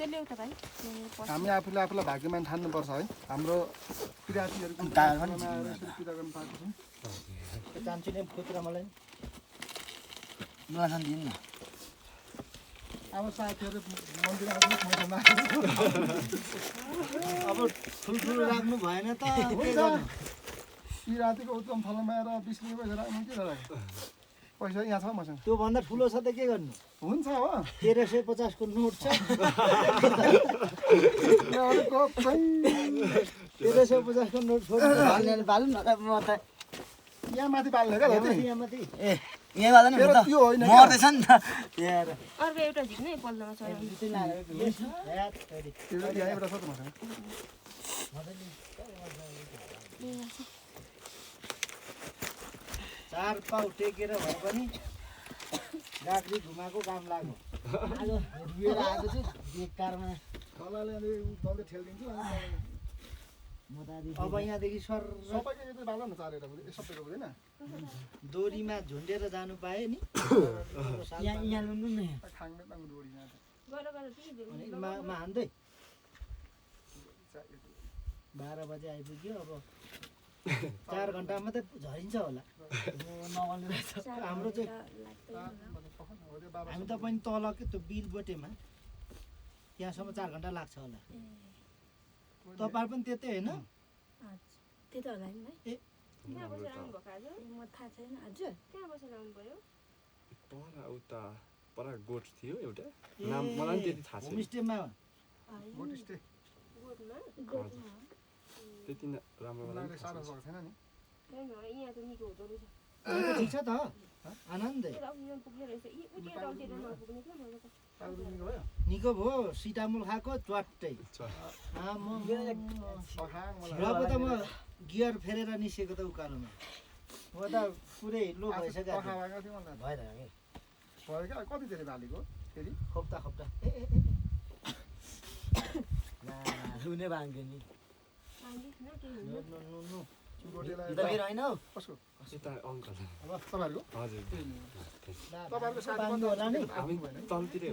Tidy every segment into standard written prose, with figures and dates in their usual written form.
हामी आफूले आफूलाई भाग्यमान ठान्नुपर्छ है हाम्रो किरातीहरू पूजा गर्न पाएको छौँ चान्छु नि खुद्रा मलाई मलाई दिनु न अब साथीहरू मन्दिर अब ठुल्ठुलो राख्नु भएन त किरातीको उत्तम फलमा आएर 20 रुपियाँ पैसा राख्नु के राख्यो पैसा यहाँ छ मसँग त्यो भन्दा ठुलो छ त के गर्नु हुन्छ हो 1350 को नोट छ 1350 को नोट छोड्नु बाल्नु न म त यहाँ माथि बाल्ने क्या यहाँ माथि ए यहाँ बाल्दैन नि त त्यो होइन मर्दैछ नि त यार अर्को एउटा झिक्नै पल्लोमा चढाउनु यहाँ एउटा छ त मसँग चार पाउ टेकेर भए पनि गाग्री घुमाएको काम लाग्यो आज रुएर आएको छु बेकारमा तलले अलि तलले ठेल्दिन्छु अब यहाँदेखि सर सबैको यतै बाल न चारेर सबैको हुँदैन दोरीमा झुन्डेर जानु पाए नि यहाँ लुन्नु न खाङ्ने ताङ्गो डोरीमा हान्दै 12 बजे आइपुग्यो अब 4 घन्टामा त झरिन्छ होला नगर्ने रहेछ हाम्रो चाहिँ हामी त पनि तल के त्यो बिलबोटेमा त्यहाँसम्म 4 घन्टा लाग्छ होला तपाईहरु पनि त्यतै हैन त्यता होला नि ए कहाँ बसेर आउनु भएको आज म थाहा छैन आज कहाँ बसेर आउनु भयो पर उता पर गोठ थियो एउटा नाम मलाई त्यति थाहा छैन होमस्टेमा गोट स्टे गोठमा त्यति राम्रो मलाई साह्रो भएको छैन नि हैन यहाँ त निको हुँदो रहेछ ठिक छ त आनन्दै निको भयो सिटामुल खाएको च्वाट्टै अब त म गियर फेरेर निस्केको त उकालोमा म त पुरै लो भइसक्यो कति धेरै बालीको फेरि खोप्ता खोप्ता रुने बाङ्ग्यो नि यता अङ्कल अब तपाईँहरूको हजुर तपाईँहरूको हामी तलतिरै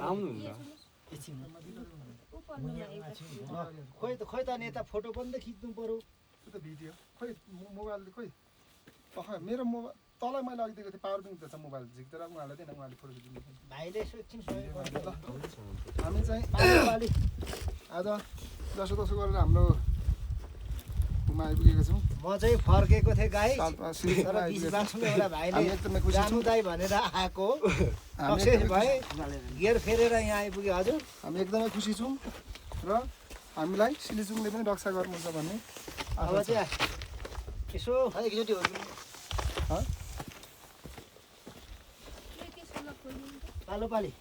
आउनुहुन्छ खोइ त नेता फोटो पनि त खिच्नु पर्यो त्यो त भिडियो खोइ मोबाइलले खोइ मेरो मोबाइल तँलाई मैले अघि दिएको थिएँ पावर ब्याङ्क छ मोबाइल झिक्दै उहाँलाई दिएन उहाँले फोटो खिच्नु भाइले यसो एकछिन हामी चाहिँ आज जसोतसो गरेर हाम्रो घुमा आइपुगेको छौँ म चाहिँ फर्केको थिएँ गाई तर हामी 20 बासमा एउटा भाइले एकदमै खुसी जानु दाइ भनेर आएको सक्सेस भए गियर फेरेर यहाँ आइपुग्यो हजुर हामी एकदमै खुसी छौँ र हामीलाई सिलिचुङले पनि रक्षा गर्नुहुन्छ भन्ने अब चाहिँ यसो एकचोटि पालो पाली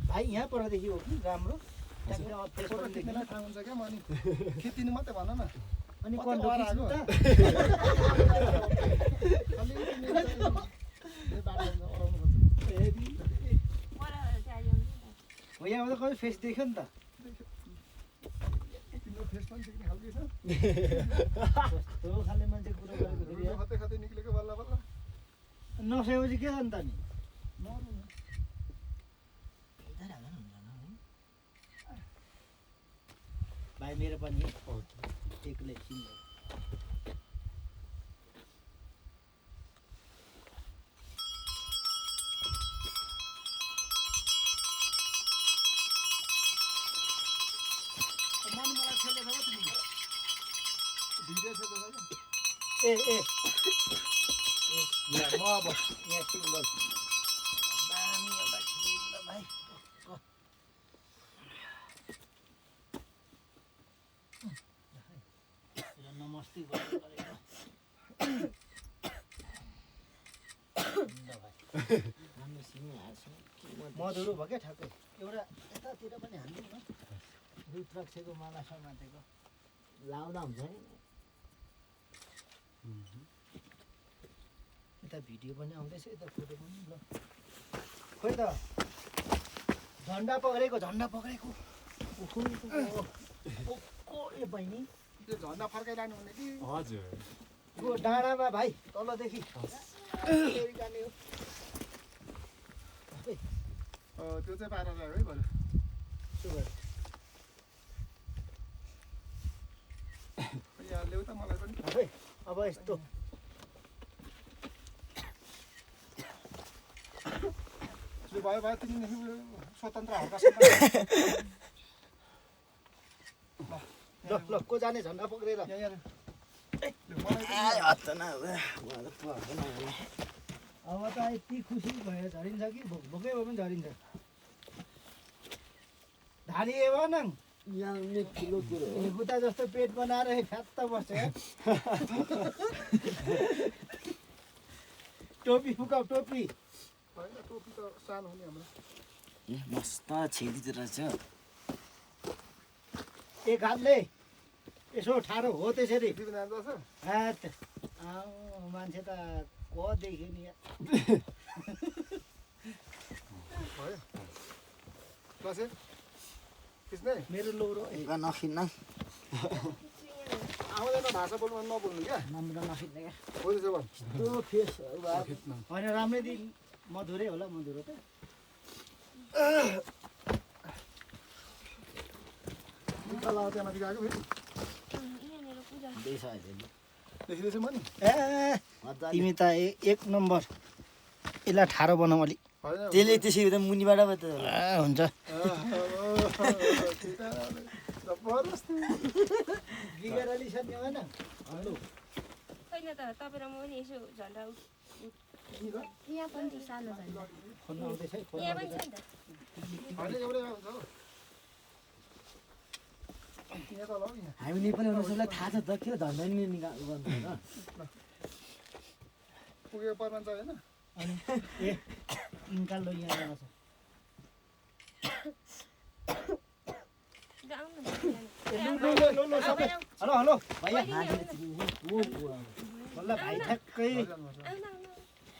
भाइ यहाँ परदेखि हो कि राम्रो फोटो खिच्नेलाई थाहा हुन्छ क्या म अनि खिचिदिनु मात्रै भन न अनि कन्डो खिच्नु त हो यहाँ आउँदा कहिले फेस देख्यो नि त तिम्रो फेस पनि देख्ने खालको छ कस्तो खाले मान्छे कुरो गरेको फेरि खतै खतै निक्लेको बल्ल बल्ल नसकेपछि के अन्त नि भाइ मेरो पनि एक्लै सिङ्गल ए म अब यहाँ सिङ्गल दामी एउटा खिच्नु भाइ नमस्ते मधुरो भयो क्या ठ्याक्कै एउटा यतातिर पनि हाल्नु न रुद्राक्षको माला समातेको लाउँदा हुन्छ नि यता भिडियो पनि आउँदैछ यता फोटो पनि ल खोइ त झन्डा पक्रेको ए बहिनी त्यो झन्डा फर्काइरहनु भने कि हजुर यो डाँडामा भाइ तलदेखि जाने हो त्यो चाहिँ पारा ल्यायो है बरु यहाँ ल्याउ त मलाई पनि अब यस्तो भयो भयो तिमी स्वतन्त्र हल्का ल ल को जाने झन्डा पक्रेर अब त यति खुसी भयो झरिन्छ कि भोकै भए पनि झरिन्छ धानी भनौँ बुता जस्तो पेट बनाएर फ्यात्त बस्छ टोपी फुकाउ टोपी होइन टोपी त सानो हुने हाम्रो मस्त छेकिदिँदो रहेछ एक हातले यसो ठाडो हो त्यसरी दिदी जान्छ मान्छे त को देख्यो नि भयो लसे किस्ने मेरो लोरो नखिन्न आउँदैन भाषा बोल्नु नबोल्नु क्या राम्रो नखिच्ने क्या हो त्यसो भने त्यो फेस होइन राम्रै दिन मधुरै होला मधुरो त तल त्यहाँ माथि गएको फेरि देखिँदैछ म नि ए तिमी त एक नम्बर यसलाई ठाडो बनाऊ अलिक होइन त्यसले त्यसरी त मुनिबाट पो त हुन्छ जबरजस्त बिगार अलि सक्ने होइन होइन त तपाईँ र म नि यसो झन्डा यहाँ पनि त्यो सानो झन्डा खोल्नु आउँदैछ है यहाँ पनि छ नि त होइन एउटै हुन्छ हो यहाँ तल हो यहाँ हामी नेपाली अनुसारलाई थाहा छ त किन झन्डा नि गर्नु होइन पुगेको परमान छ होइन अनि ए निकाल्नु यहाँ जान्छ आउनु हेलो हेलो भैया आउनु बल्ल भाइ ठ्याक्कै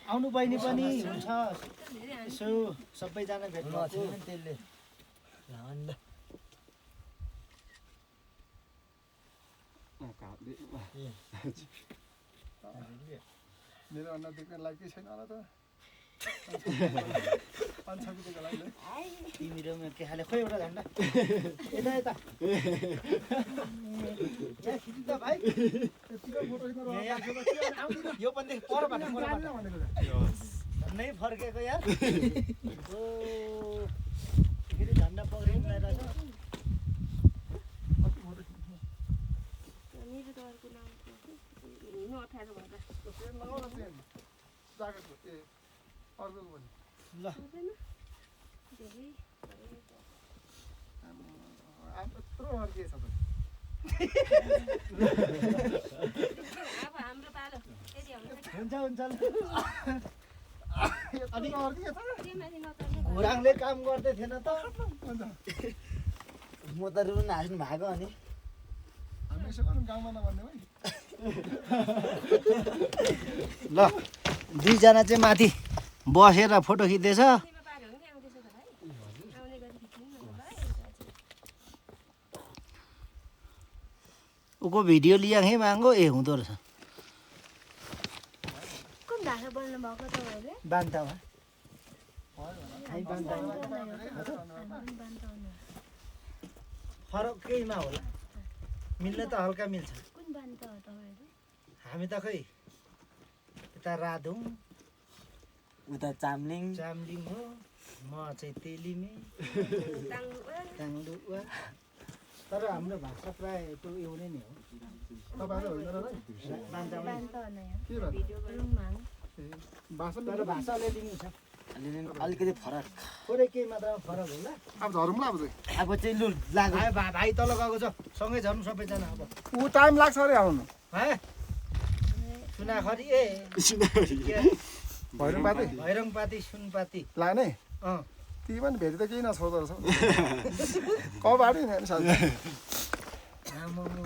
आउनु बहिनी पनि हुन्छ यसो सबैजना भेट भएको त्यसले मेरो अन्डा देख्ने लागि छैन होला त पन्छापिदिएको लागि तिमी र मेरो के खाले खोइ एउटा झन्डा यता यता यहाँ खिच्नु त भाइ यो पनि परबाट झन्डै फर्केको यार फेरि झन्डा पक्रिनु रहेछ मेरो त अर्को नाम हिँड्नु अप्ठ्यारो भएर अर्को पनि ल धेरै यत्रो अर्किएछ त अब हाम्रो पालो त्यति हुन्छ हुन्छ हुन्छ ल अनि अर्किएछ त्यो माथि नचढ्नु घोराङले काम गर्दै थिएन त म त रुन हाँस्नु भएको अनि हामी यसो गरौँ गाउँमा नभन्ने है ल दुईजना चाहिँ माथि बसेर फोटो खिच्दैछ तिम्रो पालो हो नि आउँदैछ त भाइ आउने गरी खिच्नु न भाइ उको भिडियो लिया है मागो ए हुँदो रहेछ कुन भाषा बोल्नु भएको तपाईँहरूले बान्तामा फरक केहीमा होला मिल्न त हल्का मिल्छ कुन बान्त हो तपाईँहरू हामी त खै यता राधुङ उता चाम्लिङ चामलिङ हो म चाहिँ तेलिमे ताङलुवा तर हाम्रो भाषा प्राय त्यो एउटै नै हो तपाईँहरू होइन र बान्तामा बान्त हो नयाँ के भन्नु भिडियो रुङमाङ भाषा तर भाषा अलिअलि मिल्छ अलिकति फरक थोरै केही मात्रामा फरक होला अब झरौँ ल अब चाहिँ अब चाहिँ लु लाग्यो भाइ तल गएको छ सँगै झर्नु सबैजना अब ऊ टाइम लाग्छ अरे आउनु है सुनाखरी ए भैरङपाती भैरङपाती सुनपाती लाने अँ ती पनि भेटी त केही नछोड्दो रहेछ कबाडी नि साथी आमामा